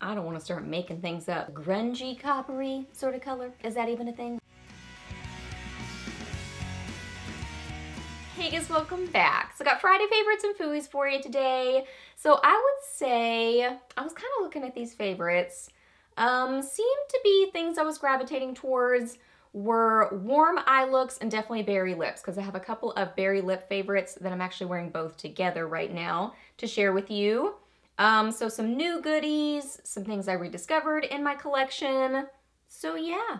I don't want to start making things up. Grungy, coppery sort of color. Is that even a thing? Hey guys, welcome back. So I got Friday favorites and Fooeys for you today. So I would say, I was kind of looking at these favorites. Seemed to be things I was gravitating towards were warm eye looks and definitely berry lips, because I have a couple of berry lip favorites that I'm actually wearing both together right now to share with you. So some new goodies, some things I rediscovered in my collection. So yeah,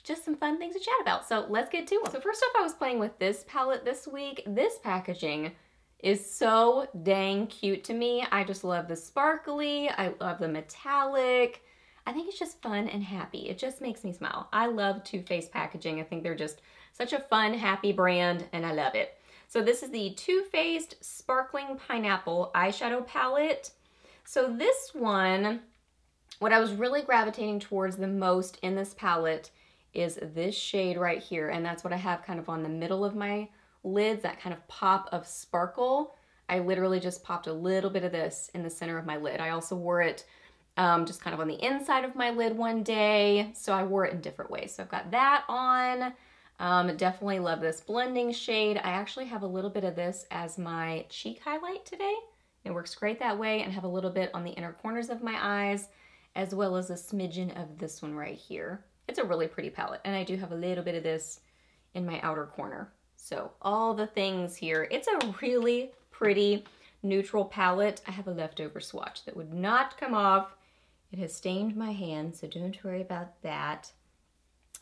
just some fun things to chat about. So let's get to it. So first off, I was playing with this palette this week. This packaging is so dang cute to me. I just love the sparkly, I love the metallic. I think it's just fun and happy. It just makes me smile. I love Too Faced packaging. I think they're just such a fun, happy brand, and I love it. So this is the Too Faced Sparkling Pineapple Eyeshadow Palette. So this one, what I was really gravitating towards the most in this palette is this shade right here, and that's what I have kind of on the middle of my lids, that kind of pop of sparkle. I literally just popped a little bit of this in the center of my lid. I also wore it just kind of on the inside of my lid one day, so I wore it in different ways. So I've got that on. Definitely love this blending shade. I actually have a little bit of this as my cheek highlight today. It works great that way, and have a little bit on the inner corners of my eyes, as well as a smidgen of this one right here. It's a really pretty palette, and I do have a little bit of this in my outer corner. So all the things here. It's a really pretty neutral palette. I have a leftover swatch that would not come off. It has stained my hand, so don't worry about that.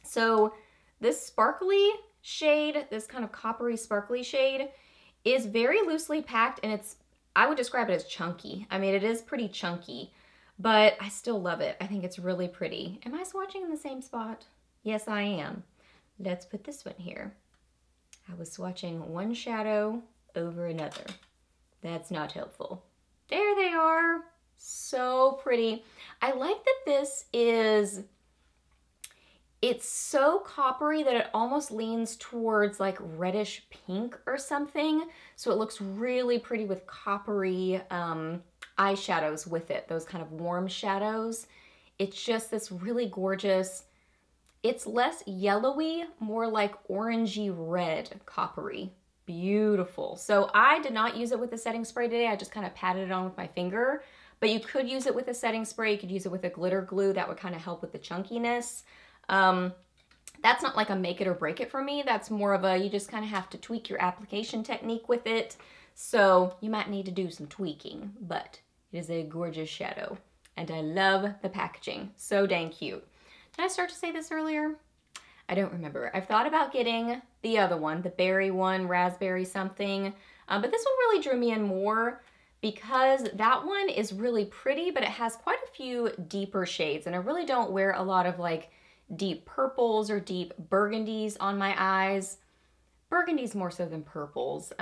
So this sparkly shade, this kind of coppery sparkly shade, is very loosely packed, and I would describe it as chunky. I mean, it is pretty chunky, but I still love it. I think it's really pretty. Am I swatching in the same spot? Yes, I am. Let's put this one here. I was swatching one shadow over another. That's not helpful. There they are. So pretty. I like that this is, it's so coppery that it almost leans towards like reddish pink or something. So it looks really pretty with coppery eyeshadows with it, those kind of warm shadows. It's just this really gorgeous, it's less yellowy, more like orangey red coppery. Beautiful. So I did not use it with the setting spray today. I just kind of patted it on with my finger, but you could use it with a setting spray. You could use it with a glitter glue. That would kind of help with the chunkiness. That's not like a make it or break it for me. That's more of a, you just kind of have to tweak your application technique with it. So you might need to do some tweaking, but it is a gorgeous shadow, and I love the packaging. So dang cute. Did I start to say this earlier? I don't remember. I've thought about getting the other one, the berry one, raspberry something, but this one really drew me in more because that one is really pretty, but it has quite a few deeper shades, and I really don't wear a lot of like deep purples or deep burgundies on my eyes. Burgundies more so than purples.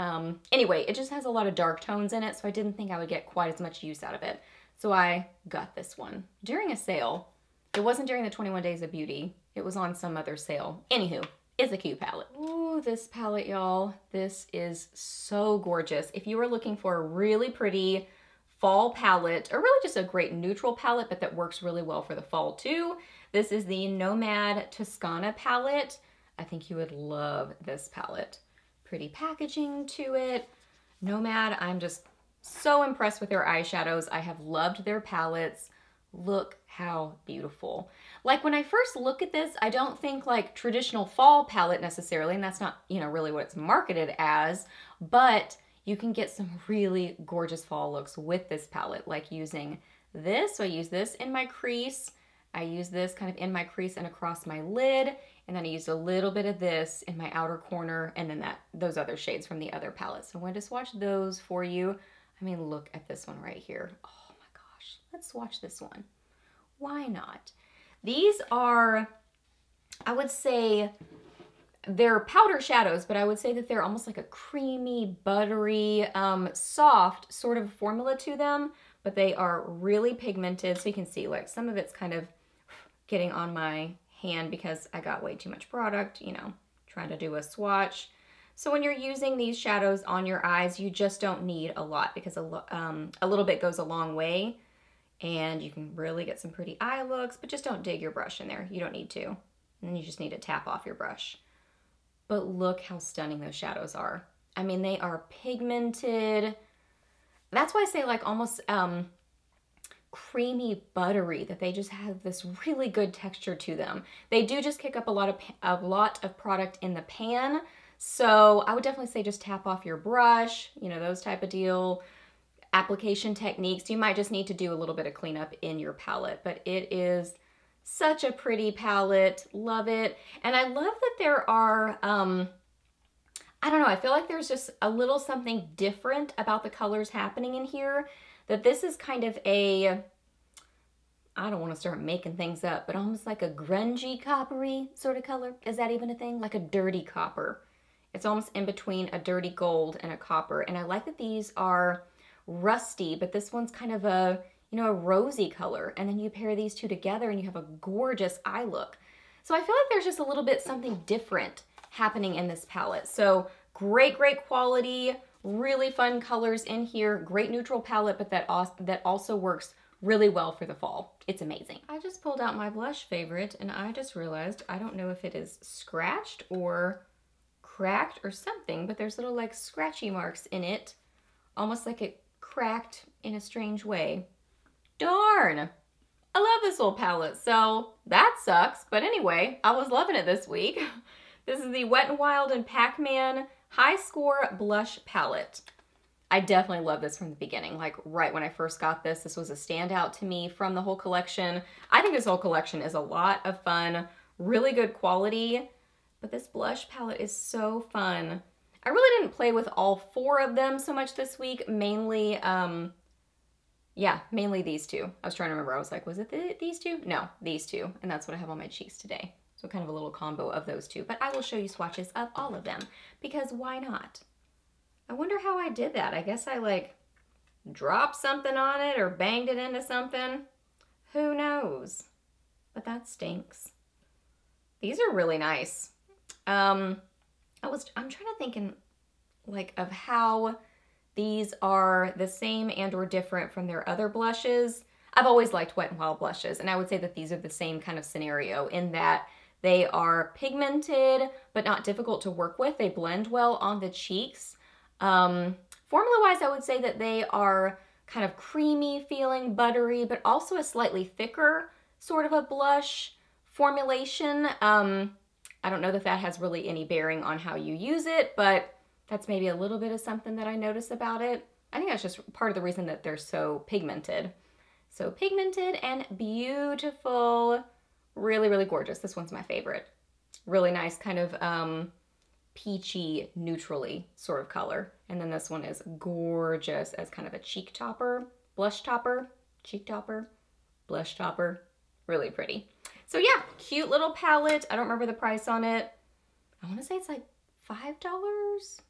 Anyway, it just has a lot of dark tones in it, so I didn't think I would get quite as much use out of it. So I got this one during a sale. It wasn't during the 21 Days of Beauty. It was on some other sale. Anywho, it's a cute palette. Ooh, this palette, y'all. This is so gorgeous. If you are looking for a really pretty fall palette, or really just a great neutral palette, but that works really well for the fall too, this is the Nomad Toscana palette. I think you would love this palette. Pretty packaging to it. Nomad, I'm just so impressed with their eyeshadows. I have loved their palettes. Look how beautiful. Like when I first look at this, I don't think like traditional fall palette necessarily, and that's not, you know, really what it's marketed as, but you can get some really gorgeous fall looks with this palette, like using this. So I use this in my crease. I use this kind of in my crease and across my lid, and then I used a little bit of this in my outer corner, and then those other shades from the other palette. So I'm going to swatch those for you. I mean, look at this one right here. Oh my gosh, let's swatch this one. Why not? These are, I would say, they're powder shadows, but I would say that they're almost like a creamy, buttery, soft sort of formula to them, but they are really pigmented. So you can see like some of it's kind of getting on my hand because I got way too much product, you know, trying to do a swatch. So when you're using these shadows on your eyes, you just don't need a lot because a little bit goes a long way. And you can really get some pretty eye looks, but just don't dig your brush in there. You don't need to. And then you just need to tap off your brush. But look how stunning those shadows are. I mean, they are pigmented. That's why I say like almost creamy buttery, that they just have this really good texture to them. They do just kick up a lot of product in the pan. So I would definitely say just tap off your brush, you know, those type of deal. Application techniques, you might just need to do a little bit of cleanup in your palette, but it is such a pretty palette. Love it. And I love that there are, I don't know, I feel like there's just a little something different about the colors happening in here, that this is kind of a, I don't want to start making things up, but almost like a grungy coppery sort of color. Is that even a thing? Like a dirty copper. It's almost in between a dirty gold and a copper. And I like that these are rusty, but this one's kind of a, you know, a rosy color. And then you pair these two together and you have a gorgeous eye look. So I feel like there's just a little bit something different happening in this palette. So great, great quality, really fun colors in here, great neutral palette, but that also works really well for the fall. It's amazing. I just pulled out my blush favorite and I just realized, I don't know if it is scratched or cracked or something, but there's little like scratchy marks in it, almost like it cracked in a strange way. Darn! I love this little palette, so that sucks. But anyway, I was loving it this week. This is the Wet n Wild and Pac-Man High Score Blush Palette. I definitely love this from the beginning. Like right when I first got this, this was a standout to me from the whole collection. I think this whole collection is a lot of fun, really good quality, but this blush palette is so fun. I really didn't play with all 4 of them so much this week, mainly, yeah, mainly these 2. I was trying to remember, I was like, was it these 2? No, these 2, and that's what I have on my cheeks today. So kind of a little combo of those 2, but I will show you swatches of all of them, because why not? I wonder how I did that. I guess I like dropped something on it or banged it into something. Who knows? But that stinks. These are really nice. I'm trying to think like of how these are the same and or different from their other blushes. I've always liked Wet n Wild blushes, and I would say that these are the same kind of scenario in that they are pigmented, but not difficult to work with. They blend well on the cheeks. Formula-wise, I would say that they are kind of creamy feeling, buttery, but also a slightly thicker sort of a blush formulation. I don't know that that has really any bearing on how you use it, but that's maybe a little bit of something that I notice about it. I think that's just part of the reason that they're so pigmented. So pigmented and beautiful. Really, really gorgeous. This one's my favorite. Really nice kind of peachy, neutrally sort of color. And then this one is gorgeous as kind of a cheek topper, blush topper, cheek topper, blush topper. Really pretty. So yeah, cute little palette. I don't remember the price on it. I want to say it's like $5,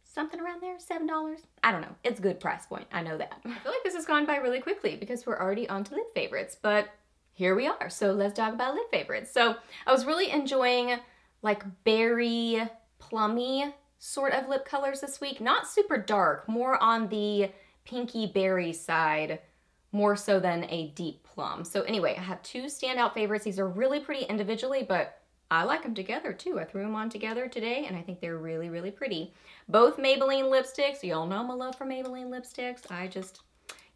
something around there, $7. I don't know. It's a good price point. I know that. I feel like this has gone by really quickly because we're already on to lip favorites, but here we are. So let's talk about lip favorites. So I was really enjoying like berry, plummy sort of lip colors this week. Not super dark, more on the pinky berry side, more so than a deep plum. So anyway, I have 2 standout favorites. These are really pretty individually, but I like them together too. I threw them on together today and I think they're really, really pretty. Both Maybelline lipsticks. Y'all know my love for Maybelline lipsticks. I just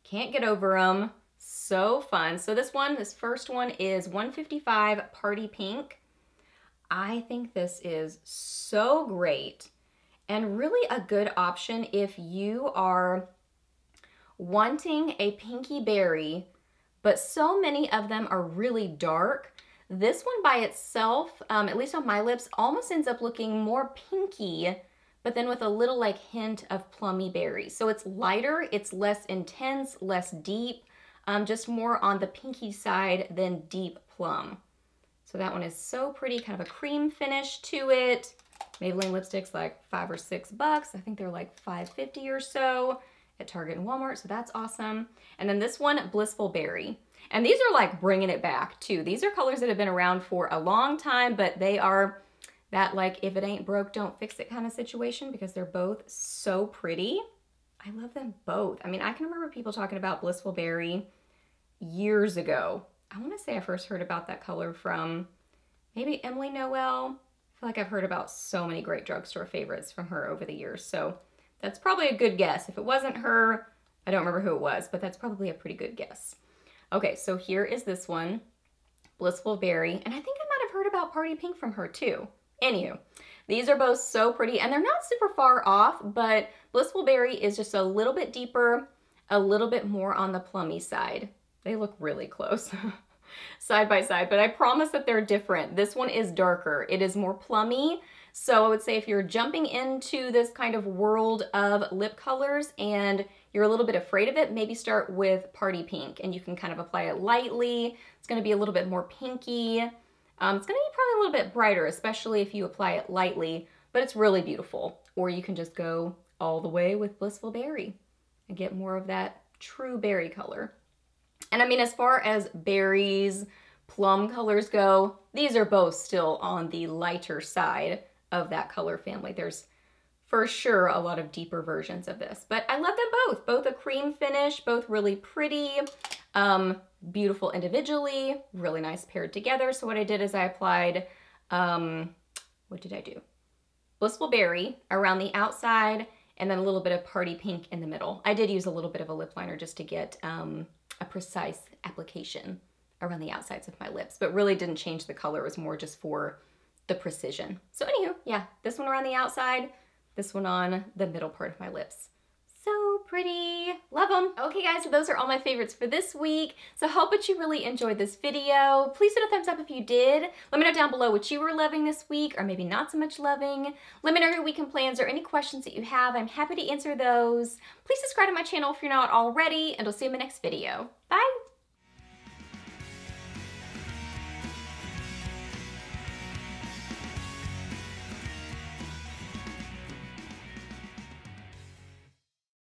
can't get over them. So fun. So this first one is 155 Party Pink. I think this is so great and really a good option if you are wanting a pinky berry, but so many of them are really dark. This one by itself, at least on my lips, almost ends up looking more pinky, but then with a little like hint of plummy berry. So it's lighter, it's less intense, less deep, just more on the pinky side than deep plum. So that one is so pretty, kind of a cream finish to it. Maybelline lipsticks like $5 or $6. I think they're like $5.50 or so at Target and Walmart, so that's awesome. And then this one, Blissful Berry. And these are like bringing it back too. These are colors that have been around for a long time, but they are that like if it ain't broke, don't fix it kind of situation because they're both so pretty. I love them both. I mean, I can remember people talking about Blissful Berry years ago. I want to say I first heard about that color from maybe Emily Noel. I feel like I've heard about so many great drugstore favorites from her over the years, so that's probably a good guess. If it wasn't her, I don't remember who it was, but that's probably a pretty good guess. Okay, so here is this one, Blissful Berry, and I think I might have heard about Party Pink from her too. Anywho, these are both so pretty, and they're not super far off, but Blissful Berry is just a little bit deeper, a little bit more on the plummy side. They look really close side by side, but I promise that they're different. This one is darker. It is more plummy. So I would say if you're jumping into this kind of world of lip colors and you're a little bit afraid of it, maybe start with Party Pink and you can kind of apply it lightly. It's going to be a little bit more pinky. It's going to be probably a little bit brighter, especially if you apply it lightly, but it's really beautiful. Or you can just go all the way with Blissful Berry and get more of that true berry color. And I mean, as far as berries, plum colors go, these are both still on the lighter side of that color family. There's for sure a lot of deeper versions of this, but I love them both a cream finish, both really pretty, beautiful individually, really nice paired together. So what I did is I applied, what did I do? Blissful Berry around the outside and then a little bit of Party Pink in the middle. I did use a little bit of a lip liner just to get a precise application around the outsides of my lips, but really didn't change the color. It was more just for the precision. So anywho, yeah, this one around the outside, this one on the middle part of my lips. So pretty, love them. Okay guys, so those are all my favorites for this week. So hope that you really enjoyed this video. Please hit a thumbs up if you did. Let me know down below what you were loving this week or maybe not so much loving. Let me know your weekend plans or any questions that you have. I'm happy to answer those. Please subscribe to my channel if you're not already, and I'll see you in my next video. Bye.